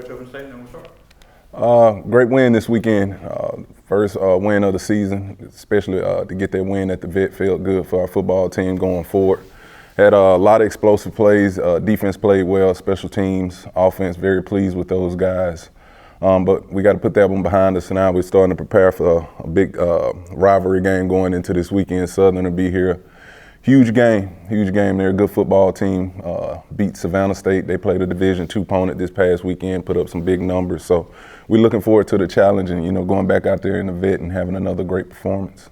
Coach Open State, then we'll start. Great win this weekend. First win of the season, especially to get that win at the vet felt good for our football team going forward. Had a lot of explosive plays. Defense played well, special teams, offense, very pleased with those guys. But we got to put that one behind us now. We're starting to prepare for a big rivalry game going into this weekend. Southern will be here. Huge game. They're a good football team. Beat Savannah State. They played a Division II opponent this past weekend, put up some big numbers. So we're looking forward to the challenge and, going back out there in the vet and having another great performance.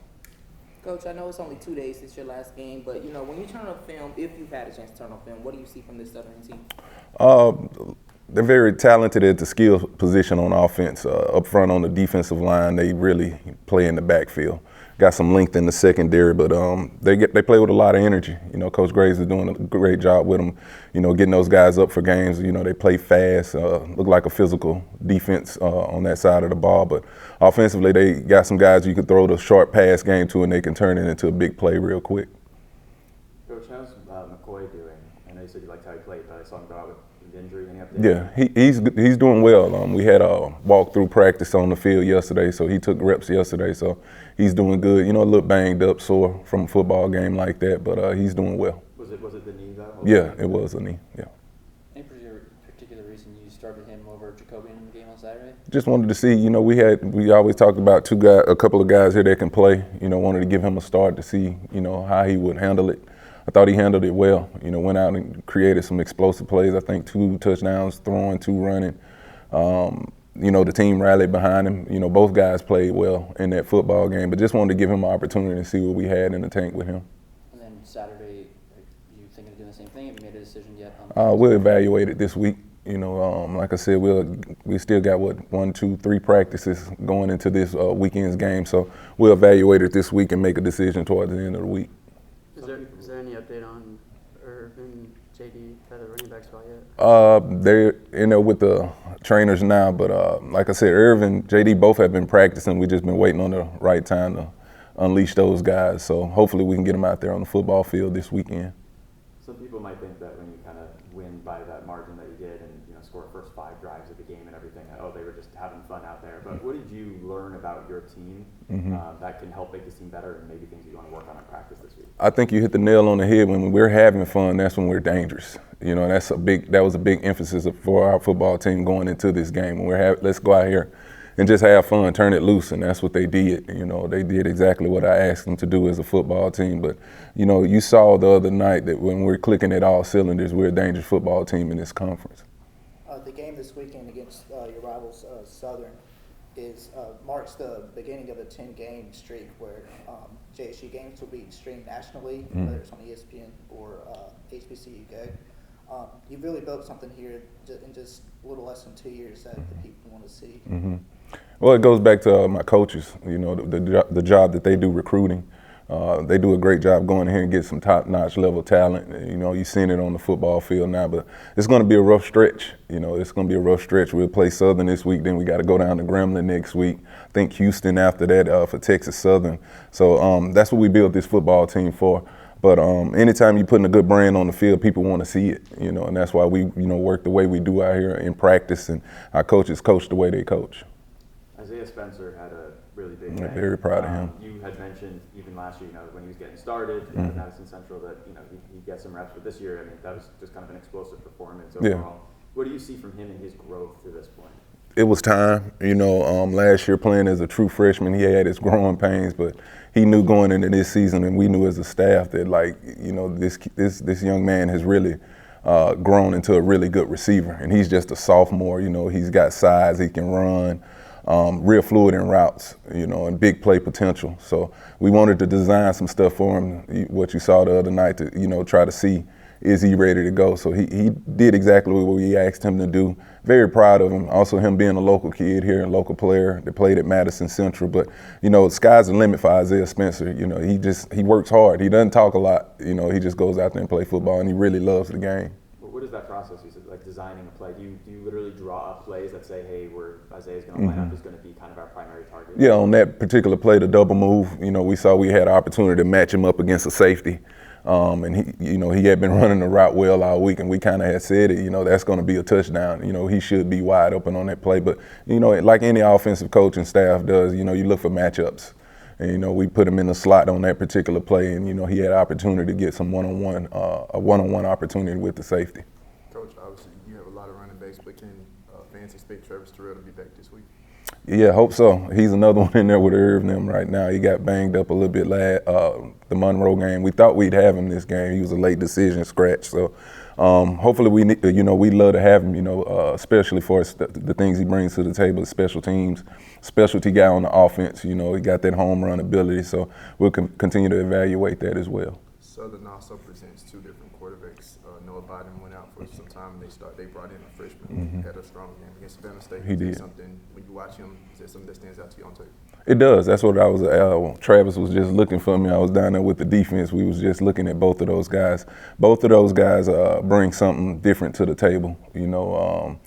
Coach, I know it's only 2 days since your last game, but, when you turn on film, if you've had a chance to turn on film, what do you see from this Southern team? They're very talented at the skill position on offense. Up front on the defensive line, they really play in the backfield. Got some length in the secondary, but they play with a lot of energy. Coach Graves is doing a great job with them, getting those guys up for games. They play fast, look like a physical defense on that side of the ball. But offensively, they got some guys you can throw the short pass game to, and they can turn it into a big play real quick. Coach, how's McCoy doing? I know you said you liked how he played, but I saw him go out with injury. Any updates? Yeah, he's doing well. We had a walk-through practice on the field yesterday, so he took reps yesterday. So he's doing good. A little banged up, sore from a football game like that, but he's doing well. Was it the knee though? Yeah, it was a knee. Yeah. Any particular reason you started him over Jacoby in the game on Saturday? Just wanted to see. We always talked about a couple of guys here that can play. Wanted to give him a start to see how he would handle it. I thought he handled it well. Went out and created some explosive plays. I think 2 touchdowns throwing, 2 running. The team rallied behind him. Both guys played well in that football game, but just wanted to give him an opportunity to see what we had in the tank with him. And then Saturday, are you thinking of doing the same thing? Have you made a decision yet? We'll evaluate it this week. Like I said, we still got 1, 2, 3 practices going into this weekend's game, so we'll evaluate it this week and make a decision towards the end of the week. Is there any update on Irvin, JD, for the running back spot yet? They're in there with the trainers now, but like I said, Irvin, JD both have been practicing. We've just been waiting on the right time to unleash those guys. So hopefully we can get them out there on the football field this weekend. Some people might think that when you kind of win by that margin that you did and score the first 5 drives of the game and everything, they were just having fun out there. But what did you learn about your team that can help make this team better and maybe things you want to work on in practice this week? I think you hit the nail on the head. When we're having fun, that's when we're dangerous. That was a big emphasis for our football team going into this game. Let's go out here and just have fun, turn it loose, and that's what they did. They did exactly what I asked them to do as a football team. But you saw the other night that when we're clicking at all cylinders, we're a dangerous football team in this conference. The game this weekend against your rivals, Southern, marks the beginning of a 10-game streak where JSU games will be streamed nationally, whether it's on ESPN or HBCU Go. You've really built something here in just a little less than 2 years that the people want to see. Well, it goes back to my coaches, the job that they do recruiting. They do a great job going here and get some top-notch level talent. You've seen it on the football field now, but it's going to be a rough stretch. It's going to be a rough stretch. We'll play Southern this week, then we got to go down to Grambling next week. I think Houston after that for Texas Southern. So that's what we built this football team for. But anytime you're putting a good brand on the field, people want to see it, and that's why we, work the way we do out here in practice, and our coaches coach the way they coach. Isaiah Spencer had a really big game. Very proud of him. You had mentioned even last year, when he was getting started at Madison Central, that he get some reps. But this year, that was just kind of an explosive performance overall. Yeah. What do you see from him and his growth to this point? It was time. Last year playing as a true freshman, he had his growing pains, but he knew going into this season, and we knew as a staff that this young man has really grown into a really good receiver, and he's just a sophomore. He's got size, he can run. Real fluid in routes, and big play potential. So we wanted to design some stuff for him, what you saw the other night, to, try to see, is he ready to go? So he did exactly what we asked him to do. Very proud of him. Also him being a local kid here, a local player that played at Madison Central. But, sky's the limit for Isaiah Spencer. He works hard. He doesn't talk a lot. He just goes out there and play football, and he really loves the game. What is that process? You said like designing a play. Do you literally draw up plays that say, hey, Isaiah's going to line up is going to be kind of our primary target? Yeah, on that particular play, the double move, we saw we had an opportunity to match him up against a safety. And he had been running the route well all week, and we kind of had said it, that's going to be a touchdown. He should be wide open on that play. But, like any offensive coach and staff does, you look for matchups. And, we put him in the slot on that particular play, and, he had an opportunity to get some a one-on-one opportunity with the safety. Coach, obviously you have a lot of running backs, but can fans expect Travis Terrell to be back this week? Yeah, hope so. He's another one in there with Irv and them right now. He got banged up a little bit the Monroe game. We thought we'd have him this game. He was a late decision scratch. So hopefully we'd love to have him, especially for the things he brings to the table, special teams, specialty guy on the offense. He got that home run ability. So we'll continue to evaluate that as well. Southern also presents two different quarterbacks. Noah Biden went out for some time, and they brought in a freshman who had a strong game against Savannah State. He did. Something when you watch him, is there something that stands out to you on tape? It does. That's what Travis was just looking for me. I was down there with the defense. We was just looking at both of those guys. Both of those guys bring something different to the table. The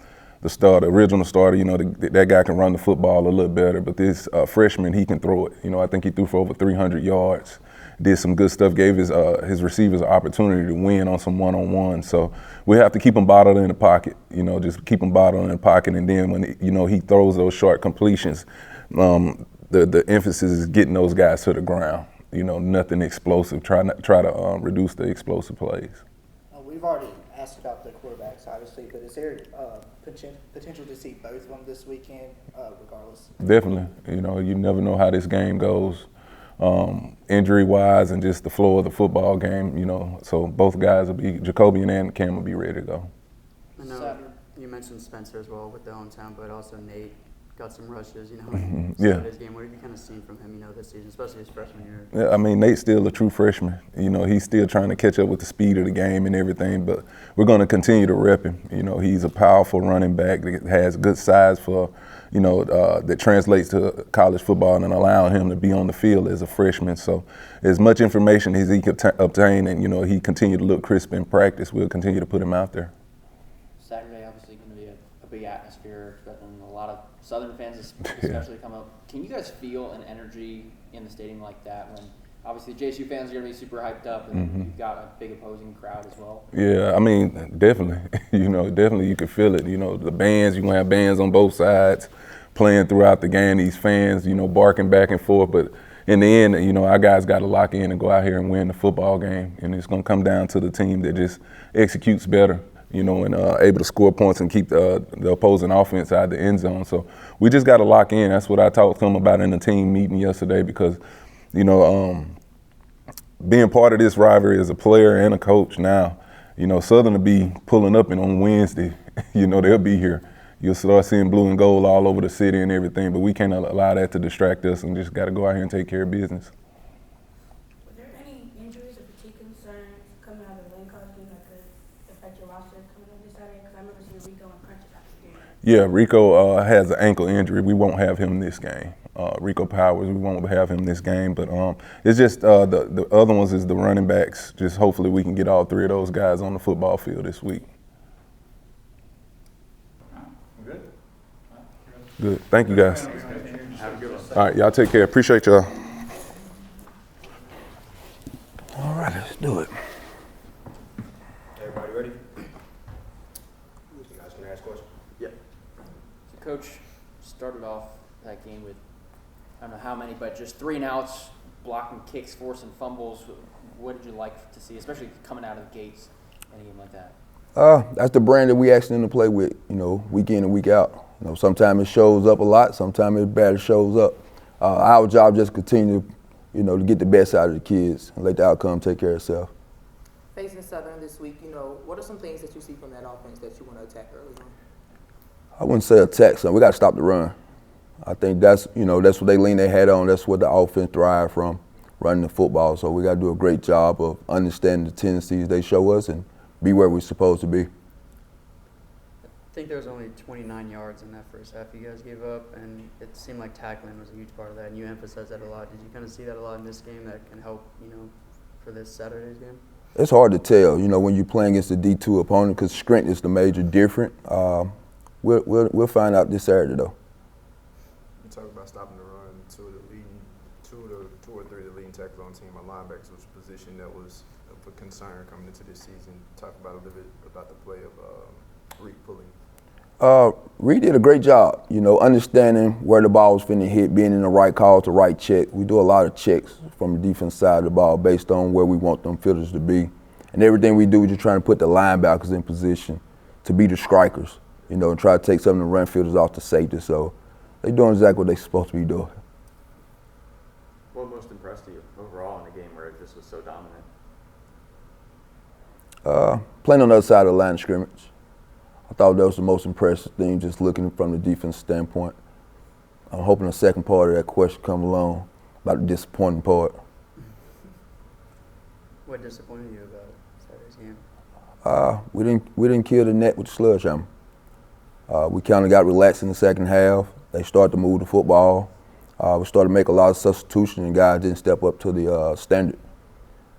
original starter, that guy can run the football a little better, but this freshman, he can throw it. I think he threw for over 300 yards. Did some good stuff, gave his receivers an opportunity to win on some one-on-one. So we have to keep him bottled in the pocket, just keep him bottled in the pocket. And then when, he throws those short completions, the emphasis is getting those guys to the ground. Nothing explosive. Try to reduce the explosive plays. We've already asked about the quarterbacks, obviously, but is there potential to see both of them this weekend, regardless? Definitely. You never know how this game goes. Injury-wise and just the flow of the football game, so both guys Jacobian and Cam will be ready to go. I know you mentioned Spencer as well with the hometown, but also Nate got some rushes, Yeah. His game. What have you kind of seen from him, this season, especially his freshman year? Yeah, I mean, Nate's still a true freshman. He's still trying to catch up with the speed of the game and everything, but we're going to continue to rep him. He's a powerful running back that has good size for, that translates to college football and allowing him to be on the field as a freshman. So as much information as he could obtain and, he continued to look crisp in practice, we'll continue to put him out there. Saturday, obviously, going to be a big atmosphere, expecting a lot of Southern fans especially come up. Can you guys feel an energy in the stadium like that when obviously JSU fans are going to be super hyped up and you've got a big opposing crowd as well? Yeah, I mean, definitely. Definitely you can feel it. The bands, you're going to have bands on both sides playing throughout the game, these fans, barking back and forth. But in the end, our guys got to lock in and go out here and win the football game. And it's going to come down to the team that just executes better. And able to score points and keep the opposing offense out of the end zone. So we just got to lock in. That's what I talked to them about in the team meeting yesterday because, being part of this rivalry as a player and a coach now, Southern will be pulling up and on Wednesday, they'll be here. You'll start seeing blue and gold all over the city and everything, but we can't allow that to distract us and just got to go out here and take care of business. Were there any injuries or fatigue concerns coming out of the Lane College game that could affect your roster coming in this Saturday? Because I remember seeing Rico and Crunch after the game. Yeah, Rico has an ankle injury. We won't have him this game. Rico Powers, we won't have him this game. But it's just the other ones is the running backs. Just hopefully we can get all three of those guys on the football field this week. Good. Good. Thank you, guys. Have a good one. All right, y'all take care. Appreciate y'all. All right, let's do it. Everybody ready? You guys can ask questions? Yep. So Coach started off that game with, I don't know how many, but just 3 and outs, blocking kicks, forcing fumbles. What did you like to see, especially coming out of the gates in a game like that? That's the brand that we asking them to play with, week in and week out. Sometimes it shows up a lot, sometimes it barely shows up. Our job just continue, to get the best out of the kids and let the outcome take care of itself. Facing Southern this week, what are some things that you see from that offense that you want to attack early on? I wouldn't say attack, so we got to stop the run. I think that's what they lean their head on. That's what the offense thrive from, running the football. So we got to do a great job of understanding the tendencies they show us and be where we're supposed to be. I think there was only 29 yards in that first half you guys gave up, and it seemed like tackling was a huge part of that, and you emphasized that a lot. Did you kind of see that a lot in this game that can help, for this Saturday's game? It's hard to tell, you know, when you're playing against a D2 opponent, because strength is the major difference. We'll find out this Saturday, though. You talk about stopping the run. Two or three of the leading tackles on the team are linebackers, which was a position that was of a concern coming into this season. Talk about a little bit about the play of Reed pulling. Reed did a great job, you know, understanding where the ball was finna hit, being in the right call to right check. We do a lot of checks from the defense side of the ball based on where we want them fielders to be. And everything we do, we're just trying to put the linebackers in position to be the strikers, you know, and try to take some of the run fielders off the safety. So they're doing exactly what they're supposed to be doing. What most impressed you overall in a game where it just was so dominant? Playing on the other side of the line of scrimmage. I thought that was the most impressive thing, just looking from the defense standpoint. I'm hoping the second part of that question come along about the disappointing part. What disappointed you about Saturday's game? We didn't kill the net with the sledgehammer. We kind of got relaxed in the second half. They started to move the football. We started to make a lot of substitutions, and guys didn't step up to the standard.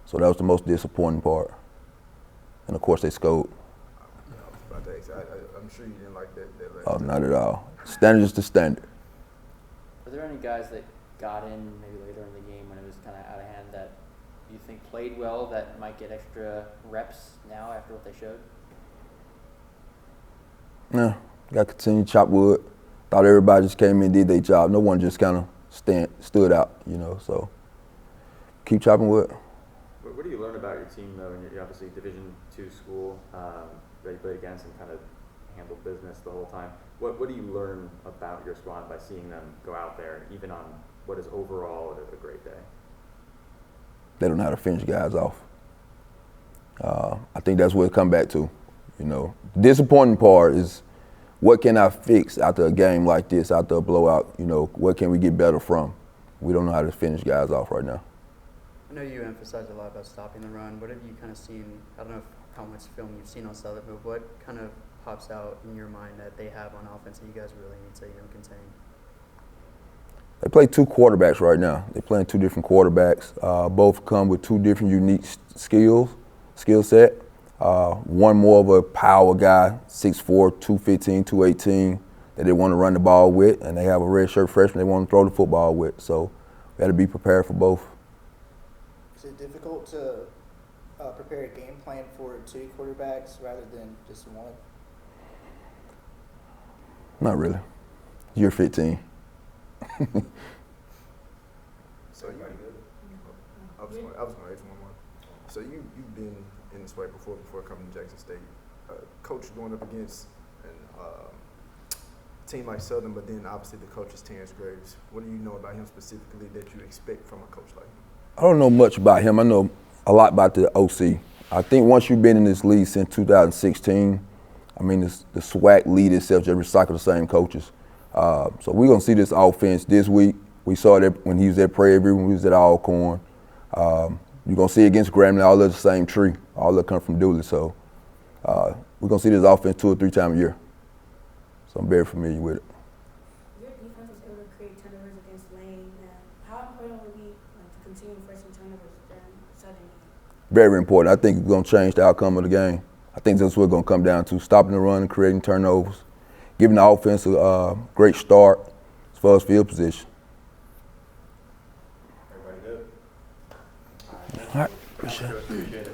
So that was the most disappointing part. And of course, they scored. I'm sure you didn't like that. Oh, not at all. Standard is the standard. Are there any guys that got in maybe later in the game when it was kind of out of hand that you think played well that might get extra reps now after what they showed? Yeah, got to continue to chop wood. Thought everybody just came in and did their job. No one just kind of stood out, you know, so keep chopping wood. What do you learn about your team, though? And you're obviously Division II school that you played against and kind of handled business the whole time. What do you learn about your squad by seeing them go out there, even on what is overall a great day? They don't know how to finish guys off. I think that's what it come back to. You know, the disappointing part is what can I fix after a game like this, after a blowout? You know, what can we get better from? We don't know how to finish guys off right now. I know you emphasized a lot about stopping the run. What have you kind of seen? I don't know how much film you've seen on Southern, but what kind of pops out in your mind that they have on offense that you guys really need to contain? They play two quarterbacks right now. They're playing two different quarterbacks. Both come with two different unique skill set. One more of a power guy, 6'4", 215, 218, that they want to run the ball with, and they have a redshirt freshman they want to throw the football with. So we got to be prepared for both. Is it difficult to prepare a game plan for two quarterbacks rather than just one? Not really. Year 15. So I was going to ask one more. So you've been in this way before coming to Jackson State. Coach going up against a team like Southern, but then obviously the coach is Terrence Graves. What do you know about him specifically that you expect from a coach like him? I don't know much about him. I know a lot about the OC. I think once you've been in this league since 2016, I mean, the SWAC league itself just recycle the same coaches. So we're going to see this offense this week. We saw it when he was at Prairie View, when he was at Alcorn. You're going to see it against Grambling, all of the same tree. All of them come from Dooley. So we're going to see this offense 2 or 3 times a year. So I'm very familiar with it. Your defense was able to create turnovers against Lane. How important will it be to continue forcing turnovers during Southern? Very important. I think it's going to change the outcome of the game. I think that's what it's going to come down to, stopping the run and creating turnovers, giving the offense a great start as far as field position. Everybody good? All right. Appreciate it.